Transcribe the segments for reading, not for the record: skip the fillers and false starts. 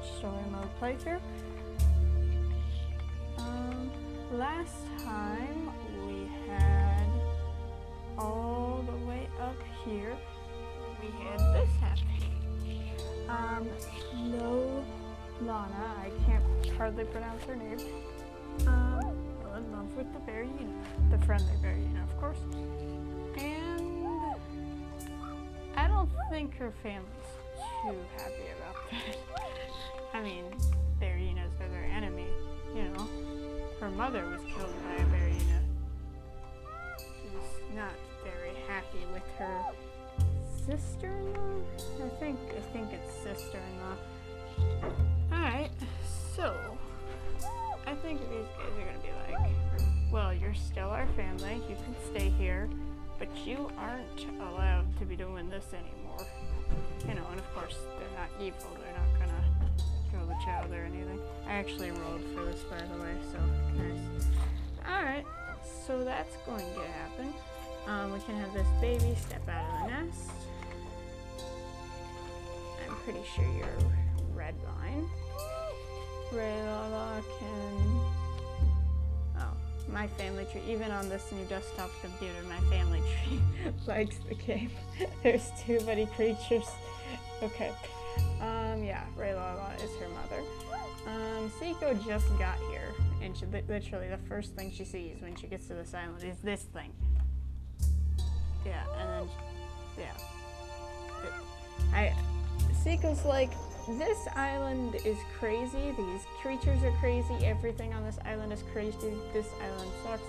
story mode playthrough. Last time we had all the way up here, we had this happening. Loelana, I can't hardly pronounce her name, fell in love with the Bearyena, the friendly Bearyena, of course. And I don't think her family's too happy about that. I mean, Bearyenas are their enemy, you know. Her mother was killed by a Bearyena. She's not very happy with her sister-in-law? I think it's sister-in-law. Alright, so I think these guys are gonna be like, well, you're still our family, you can stay here, but you aren't allowed to be doing this anymore. You know, and of course, they're not evil, they're not gonna kill the child or anything. I actually rolled for this, by the way, so nice. Alright, so that's going to happen. We can have this baby step out of the nest. I'm pretty sure you're red line. Prirrolur can... Oh, my family tree. Even on this new desktop computer, my family tree likes the game. There's too many creatures. Okay. Yeah, Loelana is her mother. Siko just got here, and she literally the first thing she sees when she gets to this island is this thing. Yeah, and then, yeah. Siko's like, this island is crazy, these creatures are crazy, everything on this island is crazy, this island sucks.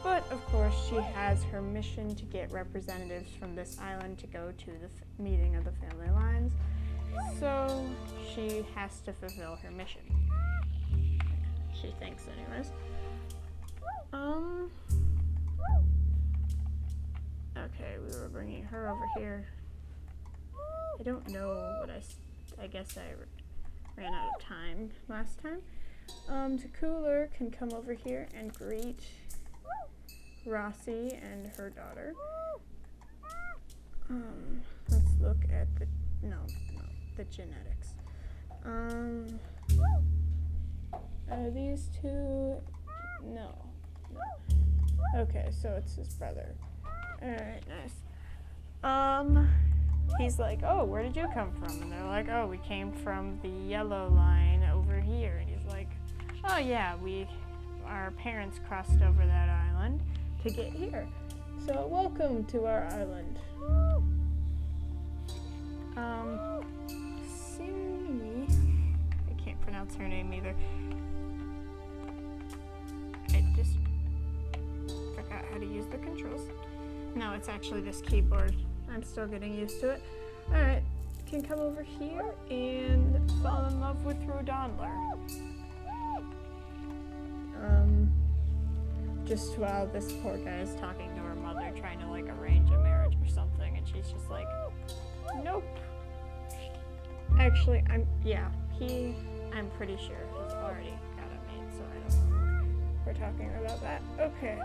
But, of course, she has her mission to get representatives from this island to go to the meeting of the family lines. So, she has to fulfill her mission. She thinks, anyways. Okay, we were bringing her over here. I don't know what I guess I ran out of time last time. Dukduk can come over here and greet Rossi and her daughter. Let's look at the genetics. Are these two? No. Okay, so it's his brother. Alright, nice. He's like, oh, where did you come from? And they're like, oh, we came from the yellow line over here. And he's like, oh yeah, our parents crossed over that island to get here. So welcome to our island. Siri, I can't pronounce her name either. I just forgot how to use the controls. No, it's actually this keyboard. I'm still getting used to it. Alright, can come over here and fall in love with Dondon. Just while this poor guy is talking to her mother, trying to like arrange a marriage or something, and she's just like, nope. Actually, I'm pretty sure has already got a maid, so I don't know if we're talking about that. Okay,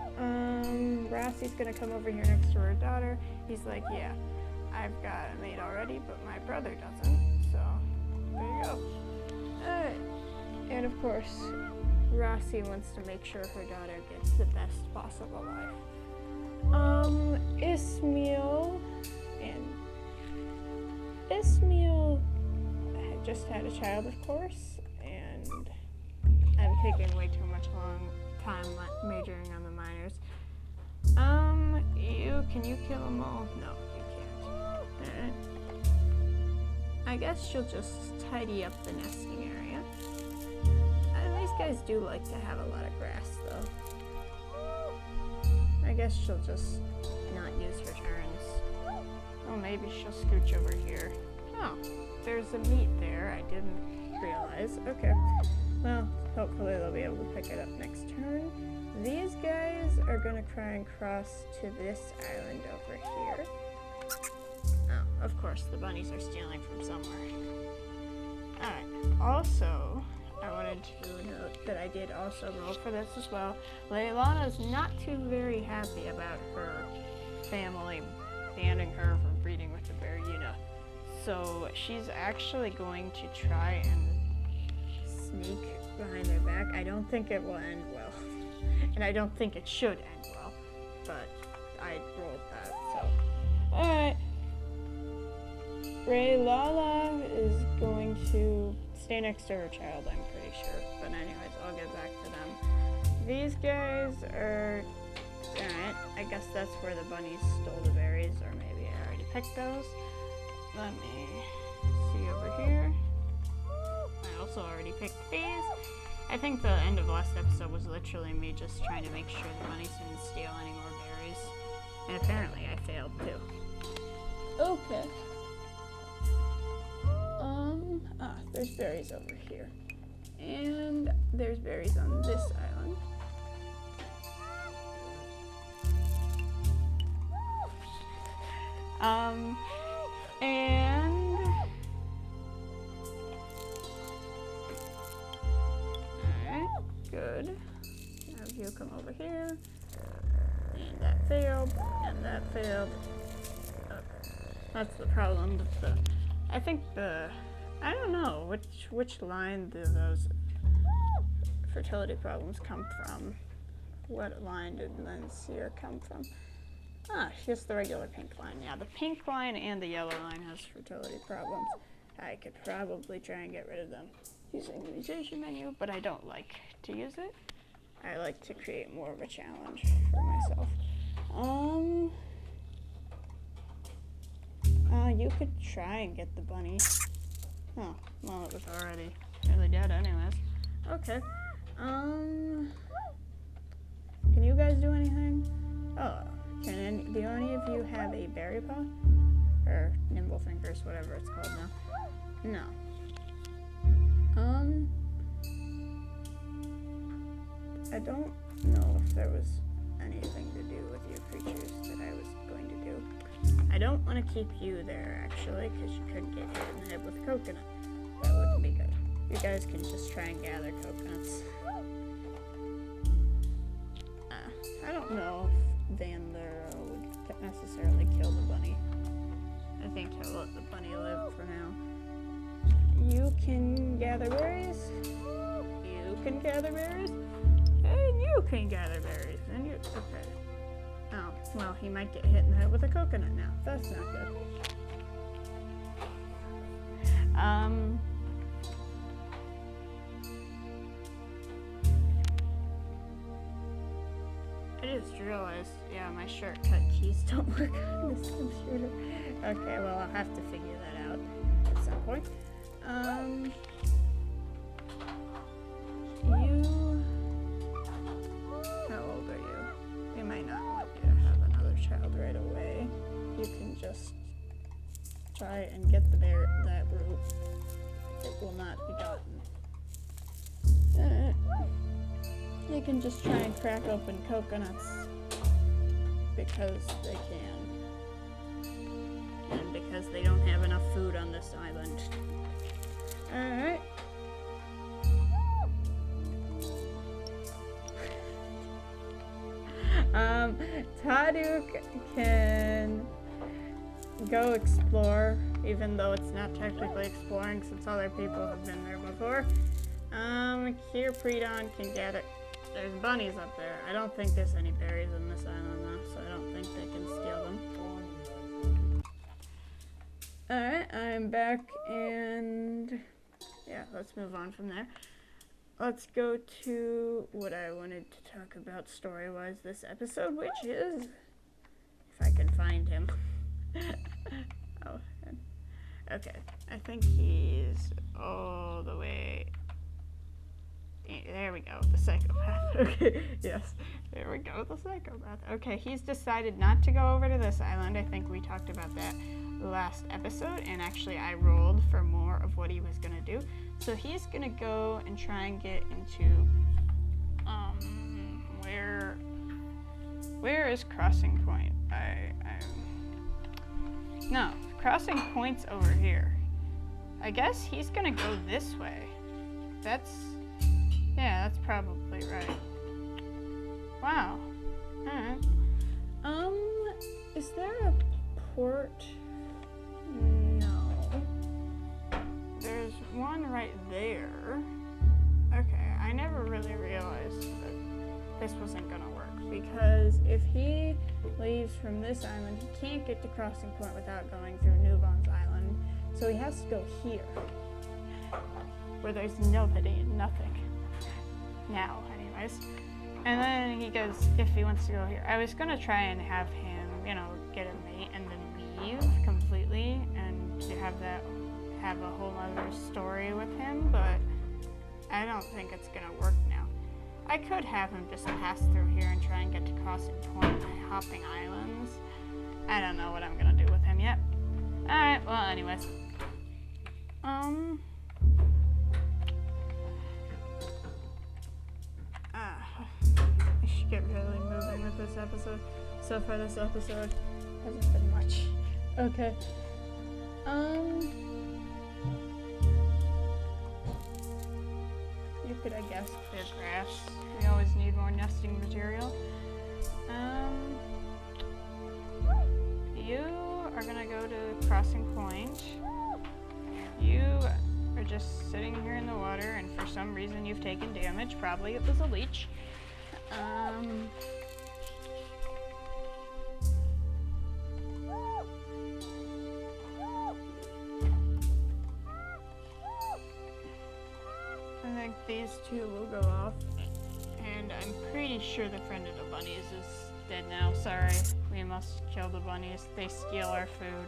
Rossi's gonna come over here next to her daughter. He's like, yeah, I've got a maid already, but my brother doesn't, so there you go. Alright, and of course, Rossi wants to make sure her daughter gets the best possible life. Ismail just had a child, of course, and I'm taking way too much time majoring on the minors. Can you kill them all? No, you can't. I guess she'll just tidy up the nesting area. These guys do like to have a lot of grass, though. I guess she'll just not use her turns. Oh, maybe she'll scooch over here. Oh, there's a meat there. I didn't realize. Okay. Well, hopefully they'll be able to pick it up next turn. These guys are gonna try and cross to this island over here. Oh, of course, the bunnies are stealing from somewhere. Alright, also, I wanted to note that I did also roll for this as well. Loelana's not too very happy about her family banning her from breeding with the Bearyena. So she's actually going to try and sneak behind their back. I don't think it will end well. And I don't think it should end well. But I rolled that, so. Alright. Loelana is going to stay next to her child, I'm pretty sure. But anyways, I'll get back to them. These guys are... Alright, I guess that's where the bunnies stole the berries, or maybe I already picked those. Let me see over here. I also already picked these. I think the end of last episode was literally me just trying to make sure the bunnies didn't steal any more berries. And apparently I failed too. Okay. There's berries over here. And there's berries on this island. And alright, good. Have you come over here. And that failed, and that failed. Okay. That's the problem with the, I think I don't know which line do those fertility problems come from. What line did Lencia come from? Ah, just the regular pink line. Yeah, the pink line and the yellow line has fertility problems. I could probably try and get rid of them using the mutation menu, but I don't like to use it. I like to create more of a challenge for myself. You could try and get the bunny. Oh, well, it was already nearly dead anyways. Okay. Can you guys do anything? Oh, do any of you have a berry paw? Or nimble fingers, whatever it's called now? No. I don't know if there was anything to do with your creatures that I was going to do. I don't want to keep you there, actually, because you could get hit in the head with a coconut. That wouldn't be good. You guys can just try and gather coconuts. I don't know if Vanduk would necessarily kill the bunny. I think he'll let the bunny live for now. You can gather berries. You can gather berries. And you can gather berries. And you... Okay. Oh, well, he might get hit in the head with a coconut now. That's not good. I just realized, yeah, my shortcut keys don't work on this computer. Okay, well, I'll have to figure that out at some point. How old are you? We might not want you to have another child right away. You can just try and get that root. It will not be gotten. You can just try and crack open coconuts because they can. And because they don't have enough food on this island. Alright. Dukduk can go explore, even though it's not technically exploring since other people have been there before. Here Dondon can gather. There's bunnies up there. I don't think there's any berries in this island though, so I don't think they can steal them. Alright, I'm back and yeah, let's move on from there. Let's go to what I wanted to talk about story-wise this episode, which is, if I can find him. Oh, okay. I think he's all the way. There we go, the psychopath. Okay, yes, there we go, the psychopath. Okay, he's decided not to go over to this island. I think we talked about that last episode, and actually I rolled for more of what he was gonna do. So he's gonna go and try and get into, where is Crossing Point? No, Crossing Point's over here. I guess he's gonna go this way. Yeah, that's probably right. Wow. Alright. Is there a port? No. There's one right there. I never really realized that this wasn't gonna work, because if he leaves from this island, he can't get to Crossing Point without going through Nubon's island, so he has to go here, where there's nobody and nothing. Now, anyways. And then he goes, if he wants to go here. I was gonna try and have him, you know, get a mate and then leave completely and to have a whole other story with him, but I don't think it's gonna work now. I could have him just pass through here and try and get to Crossing Point by hopping islands. I don't know what I'm gonna do with him yet. Alright, well anyways. I should get really moving with this episode. So far this episode hasn't been much. Okay. You could, I guess, clear grass. We always need more nesting material. You are gonna go to Crossing Point. You are just sitting here in the water, and for some reason you've taken damage. Probably it was a leech. I think these two will go off, and I'm pretty sure the friend of the bunnies is dead now. Sorry, we must kill the bunnies. They steal our food.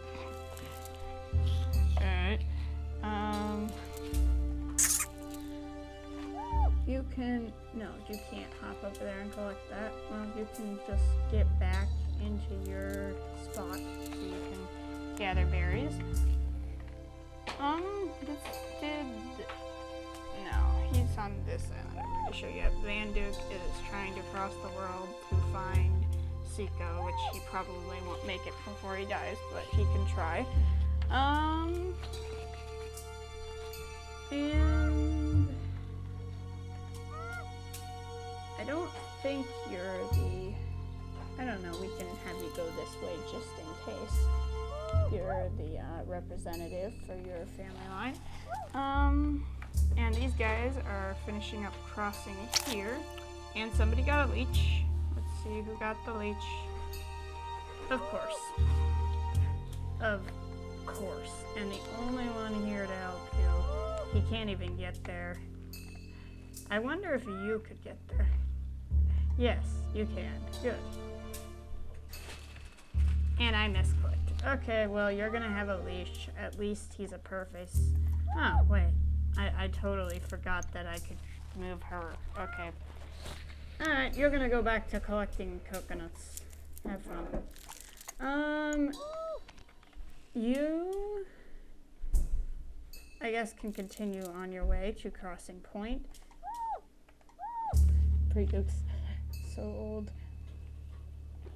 Alright. You can, no, you can't hop up there and collect that. Well, you can just get back into your spot so you can gather berries. This did, no, he's on this island, I'm pretty sure. Yeah, Vanduk is trying to cross the world to find Siko, which he probably won't make it before he dies, but he can try. And I don't think you're the, I don't know, we can have you go this way just in case you're the representative for your family line. And these guys are finishing up crossing here, and somebody got a leech. Let's see who got the leech. Of course. Of course. And the only one here to help you. He can't even get there. I wonder if you could get there. Yes, you can. Good. And I misclicked. Okay, well, you're gonna have a leash. At least he's a purface. Oh, wait. I totally forgot that I could move her. Okay. Alright, you're gonna go back to collecting coconuts. Have fun. You, I guess, can continue on your way to Crossing Point. Prirrolur's so old.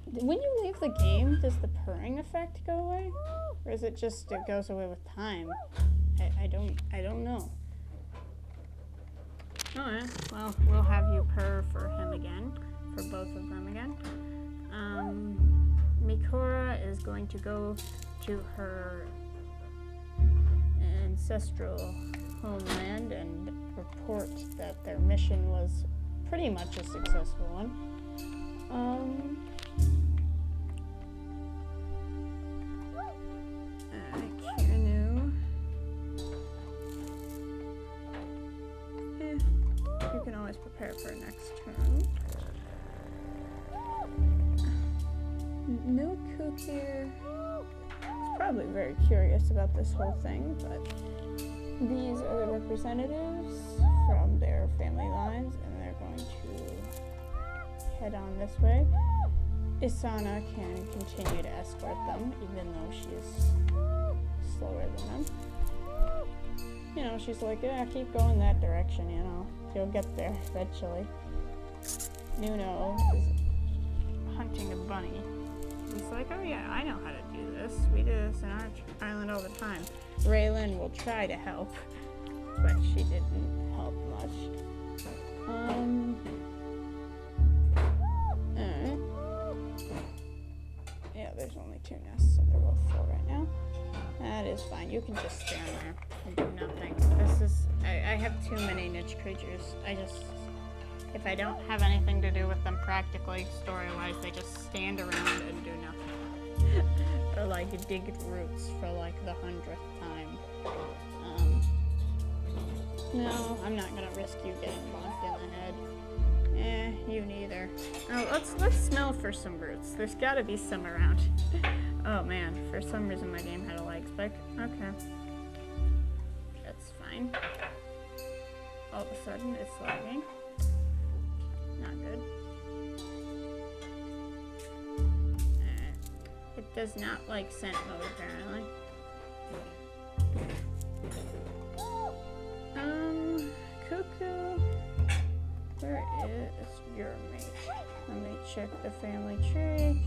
When you leave the game, does the purring effect go away? Or is it just, it goes away with time? I don't know. Alright, well, we'll have you purr for him again, for both of them again. Mikora is going to go to her ancestral homeland and report that their mission was pretty much a successful one. You can always prepare for next turn. No cook here. He's probably very curious about this whole thing, but these are the representatives from their family lines, and they're going to head on this way. Isana can continue to escort them, even though she's slower than them. You know, she's like, yeah, keep going that direction, you know. You'll get there eventually. Nuno is hunting a bunny. He's like, oh yeah, I know how to do this. We do this in our island all the time. Raylan will try to help, but she didn't help much. Alright. Yeah, there's only 2 nests and they're both full right now. That is fine. You can just stand there and do nothing. This is... I have too many niche creatures. If I don't have anything to do with them practically, story-wise, they just stand around and do nothing. Or like dig roots for like the 100th time. No, I'm not gonna risk you getting bonked in the head. You neither. Oh, let's smell for some roots. There's gotta be some around. Oh man, for some reason my game had a lag spike. Okay. That's fine. All of a sudden it's lagging. Not good. It does not like scent mode apparently. Cuckoo. Where is your mate? Let me check the family tree.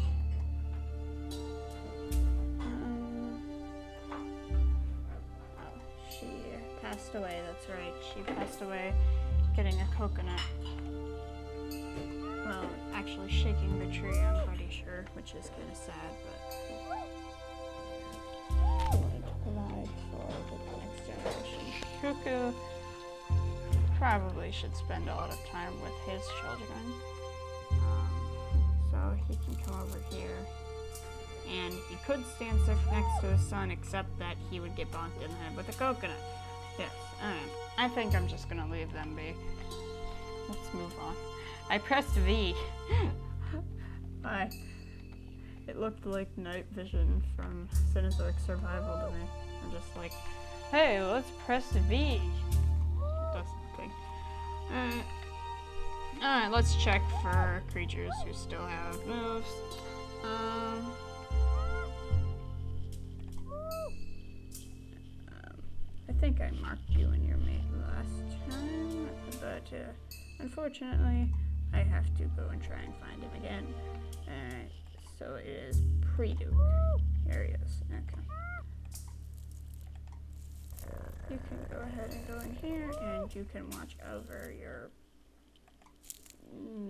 Oh, she passed away, that's right. She passed away getting a coconut. Well, actually shaking the tree, I'm pretty sure, which is kind of sad, but would provide for the next generation. Cuckoo probably should spend a lot of time with his children. So he can come over here. And he could stand next to his son, except that he would get bonked in the head with a coconut. Yes, alright. I think I'm just gonna leave them be. Let's move on. I pressed V. Hi. It looked like night vision from Cenozoic Survival to me. I'm just like, hey, let's press V. It does nothing. Alright, let's check for creatures who still have moves. I think I marked you and your mate last time, but unfortunately, I have to go and try and find him again. So it is Prirrolur. Here he is. Okay. You can go ahead and go in here, and you can watch over your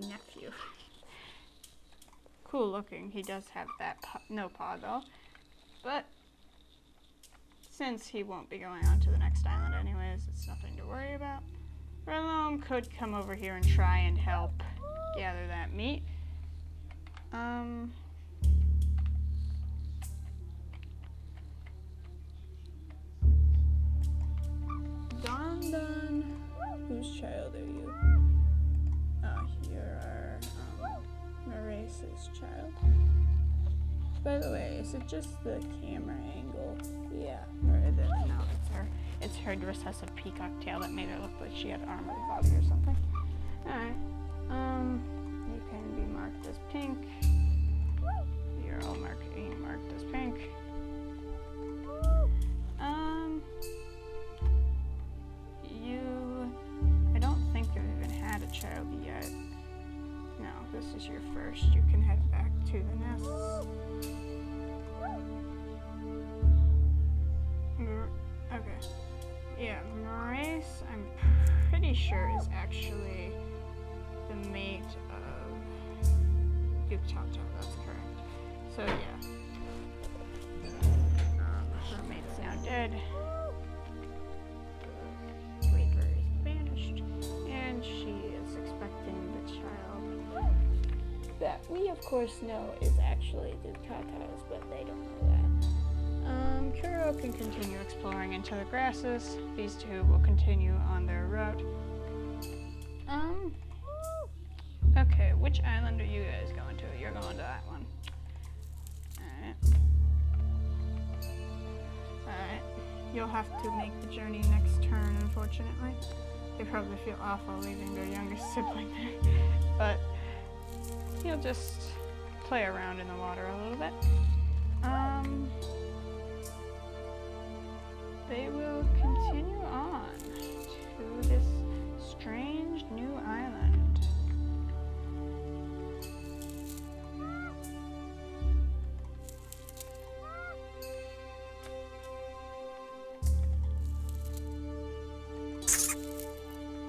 nephew. Cool looking. He does have that no paw though, but since he won't be going on to the next island anyways, it's nothing to worry about. Relome could come over here and try and help gather that meat. Dondon, whose child are you? Oh, you're Maurice's child. By the way, is it just the camera angle? Yeah, no, it's her recessive peacock tail that made her look like she had armored body or something. Alright, you can be marked as pink. You're all marked as pink. I don't think you've even had a child yet. No, this is your first. You can head back to the nests. Okay. Yeah, Maurice, I'm pretty sure is actually the mate of Dukduk. That's correct. So yeah. Her mate's now dead. Reaper is banished. And she is expecting the child that we of course know is actually Dukduk's, but they don't know that. Kuro can continue exploring into the grasses. These two will continue on their route. Okay, which island are you guys going to? You're going to that one. Alright. You'll have to make the journey next turn, unfortunately. They probably feel awful leaving their youngest sibling there. But you'll just play around in the water a little bit. They will continue on to this strange new island.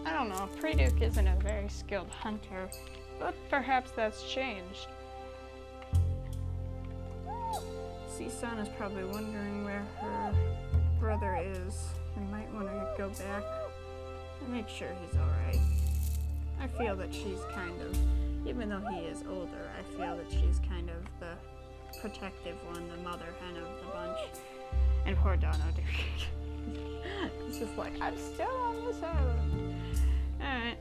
I don't know, Dukduk isn't a very skilled hunter, but perhaps that's changed. Sea-san is probably wondering where her brother is and might want to go back and make sure he's alright. I feel that she's kind of, even though he is older, I feel that she's kind of the protective one, the mother hen of the bunch. And poor Dondon. He's just like, I'm still on this island. Alright,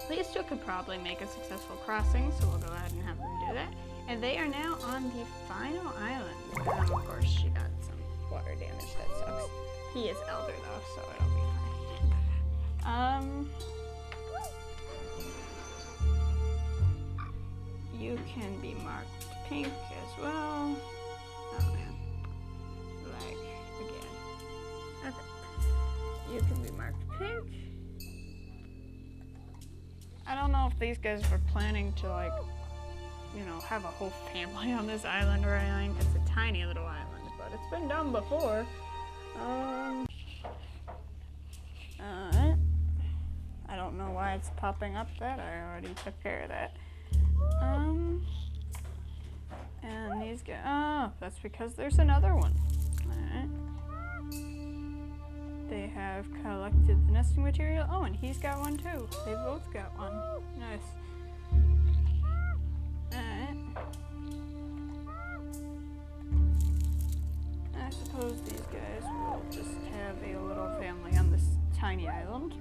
these two could probably make a successful crossing, so we'll go ahead and have them do that. And they are now on the final island. Of course, she got some water damage, that sucks. He is elder though, so it'll be fine. You can be marked pink as well. Oh man. Like, again. Okay. You can be marked pink. I don't know if these guys were planning to, like, you know, have a whole family on this island or anything. It's a tiny little island, but it's been done before. I don't know why it's popping up that. I already took care of that. And these guys, oh, that's because there's another one. Alright. They have collected the nesting material. Oh, and he's got one too. They both got one. Nice. Alright. I suppose these guys will just have a little family on this tiny island.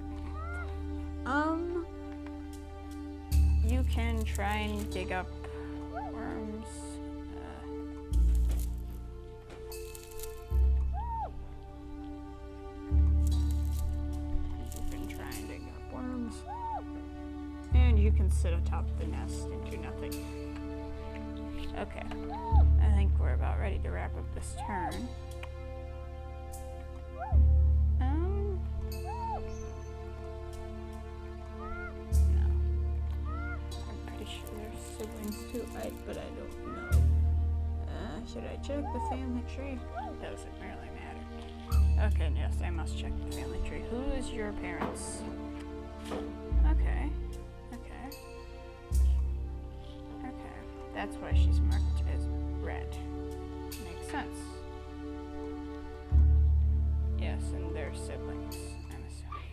You can try and dig up worms. You can try and dig up worms. And you can sit atop the nest and do nothing. Okay. I think we're about ready to wrap up this turn. But I don't know. Should I check the family tree? Doesn't really matter. Okay, yes, I must check the family tree. Who is your parents? Okay. Okay. Okay. That's why she's marked as red. Makes sense. Yes, and they're siblings, I'm assuming.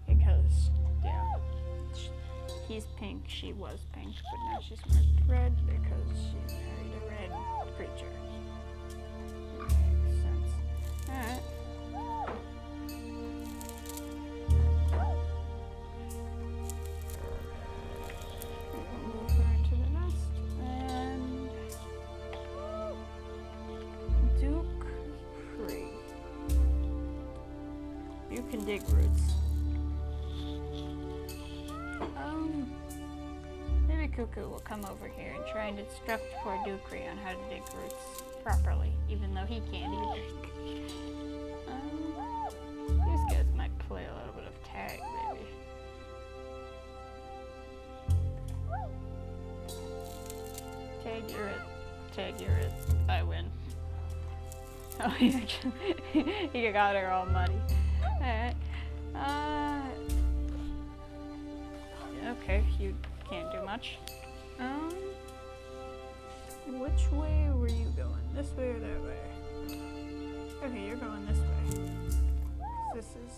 Because, yeah. He's pink, she was pink, but now she's marked red because she married a red creature. Makes sense. Alright. We'll move her into the nest. And Dukduk. You can dig roots. Maybe Cuckoo will come over here and try and instruct poor Dukduk on how to dig roots properly, even though he can't either. These guys might play a little bit of tag, maybe. Tag, you're it. Tag, you're it. I win. Oh, he got her all muddy. Alright. Okay, you can't do much. Which way were you going? This way or that way? Okay, you're going this way. This is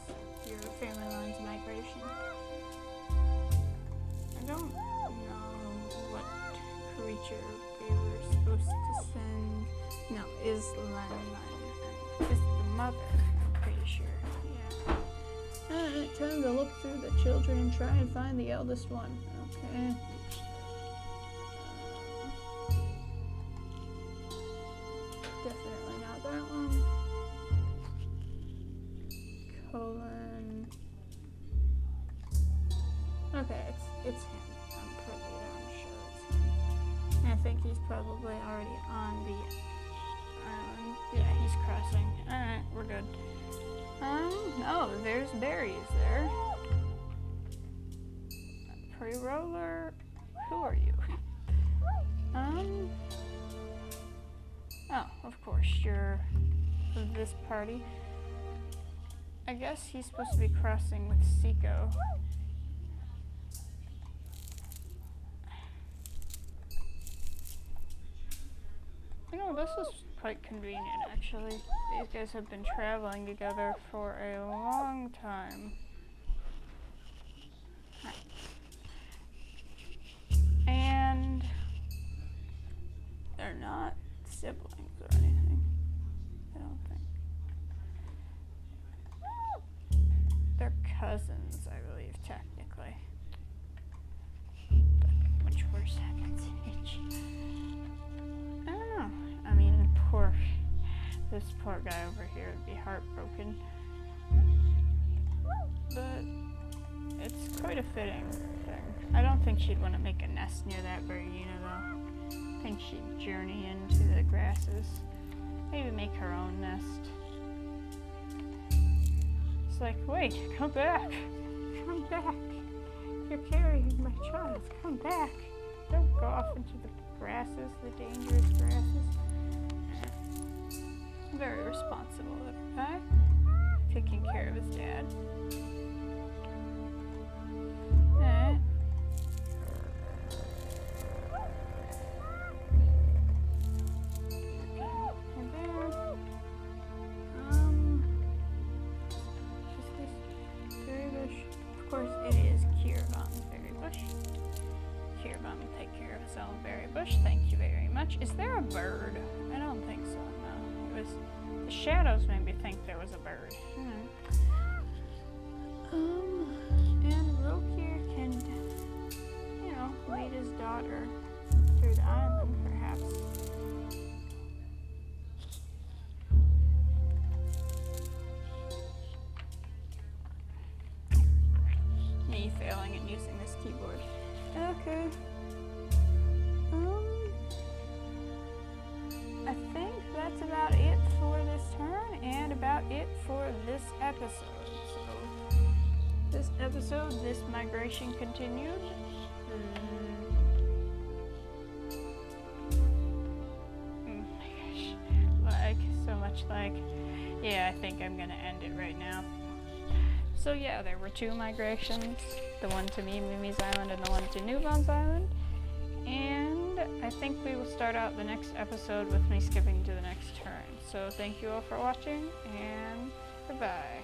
your family line's migration. I don't know what creature they were supposed to send. No, is the mother, I'm pretty sure. Yeah. Alright, time to look through the children and try and find the eldest one. Okay. Definitely not that one. Colon. Okay, it's him. I'm pretty damn sure it's him. I think he's probably already on the island. Yeah, he's crossing. Alright, we're good. Oh, there's berries there. Prirrolur, who are you? Oh, of course, you're of this party. I guess he's supposed to be crossing with Siko. You know, this is quite convenient, actually. These guys have been traveling together for a long time. And they're not siblings or anything, I don't think. They're cousins, I believe, technically. But much worse happens in each. I don't know. I mean, this poor guy over here would be heartbroken. But it's quite a fitting thing. I don't think she'd want to make a nest near that Bearyena, though. I think she'd journey into the grasses. Maybe make her own nest. It's like, wait, come back. Come back. You're carrying my child. Come back. Don't go off into the grasses, the dangerous grasses. Very responsible little guy. Taking care of his dad. Alright. Just this berry bush. Of course, it is Kiervan's berry bush. Kiervan will take care of his own berry bush. Thank you very much. Is there a bird? I don't think so, no. It was the shadows made me think there was a bird. And Rokir can, lead his daughter through the island, perhaps. Me failing at using this keyboard. Okay. I think that's about it for this turn and about it for this episode. So, this episode, this migration continued. Oh my gosh. So much yeah, I think I'm gonna end it right now. So yeah, there were 2 migrations, the one to Mememe's island and the one to Newvan's island. And I think we will start out the next episode with me skipping to the next turn. So thank you all for watching, and goodbye.